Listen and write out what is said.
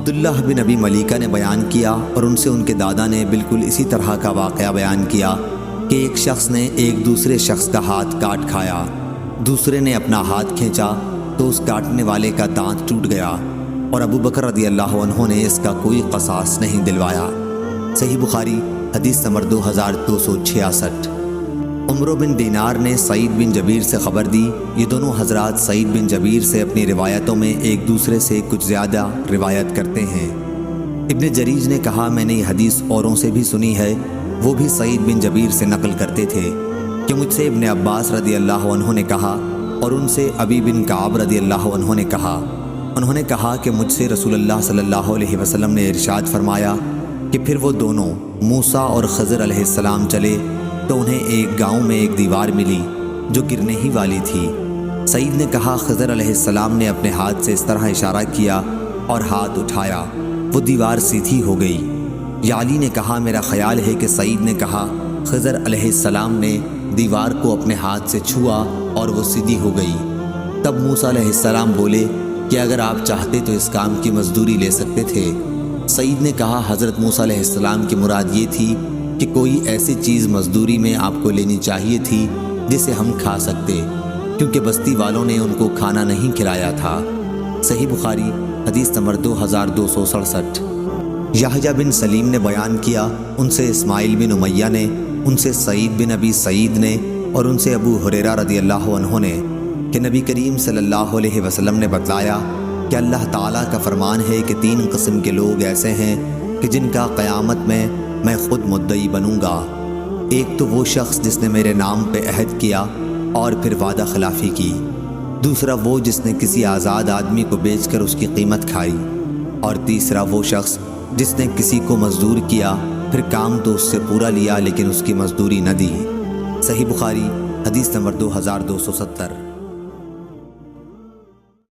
عبداللہ بن ابی ملیکہ نے بیان کیا اور ان سے ان کے دادا نے بالکل اسی طرح کا واقعہ بیان کیا کہ ایک شخص نے ایک دوسرے شخص کا ہاتھ کاٹ کھایا، دوسرے نے اپنا ہاتھ کھینچا تو اس کاٹنے والے کا دانت ٹوٹ گیا اور ابو بکر رضی اللہ عنہ نے اس کا کوئی قصاص نہیں دلوایا۔ صحیح بخاری حدیث نمبر 2266۔ عمرو بن دینار نے سعید بن جبیر سے خبر دی۔ یہ دونوں حضرات سعید بن جبیر سے اپنی روایتوں میں ایک دوسرے سے کچھ زیادہ روایت کرتے ہیں۔ ابن جریج نے کہا میں نے یہ حدیث اوروں سے بھی سنی ہے، وہ بھی سعید بن جبیر سے نقل کرتے تھے کہ مجھ سے ابن عباس رضی اللہ عنہ نے کہا اور ان سے ابی بن کعب رضی اللہ عنہ نے کہا، انہوں نے کہا کہ مجھ سے رسول اللہ صلی اللہ علیہ وسلم نے ارشاد فرمایا کہ پھر وہ دونوں موسیٰ اور خضر علیہ السلام چلے تو انہیں ایک گاؤں میں ایک دیوار ملی جو گرنے ہی والی تھی۔ سعید نے کہا خضر علیہ السلام نے اپنے ہاتھ سے اس طرح اشارہ کیا اور ہاتھ اٹھایا، وہ دیوار سیدھی ہو گئی۔ یا علی نے کہا میرا خیال ہے کہ سعید نے کہا خضر علیہ السلام نے دیوار کو اپنے ہاتھ سے چھوا اور وہ سیدھی ہو گئی۔ تب موسیٰ علیہ السلام بولے کہ اگر آپ چاہتے تو اس کام کی مزدوری لے سکتے تھے۔ سعید نے کہا حضرت موسیٰ علیہ السلام کی مراد یہ تھی کہ کوئی ایسی چیز مزدوری میں آپ کو لینی چاہیے تھی جسے ہم کھا سکتے، کیونکہ بستی والوں نے ان کو کھانا نہیں کھلایا تھا۔ صحیح بخاری حدیث نمبر 2267۔ یحییٰ بن سلیم نے بیان کیا، ان سے اسماعیل بن امیہ نے، ان سے سعید بن ابی سعید نے اور ان سے ابو ہریرہ رضی اللہ عنہ نے کہ نبی کریم صلی اللہ علیہ وسلم نے بتلایا کہ اللہ تعالیٰ کا فرمان ہے کہ 3 قسم کے لوگ ایسے ہیں کہ جن کا قیامت میں خود مدعی بنوں گا۔ ایک تو وہ شخص جس نے میرے نام پہ عہد کیا اور پھر وعدہ خلافی کی، دوسرا وہ جس نے کسی آزاد آدمی کو بیچ کر اس کی قیمت کھائی، اور تیسرا وہ شخص جس نے کسی کو مزدور کیا پھر کام تو اس سے پورا لیا لیکن اس کی مزدوری نہ دی۔ صحیح بخاری حدیث نمبر 2270۔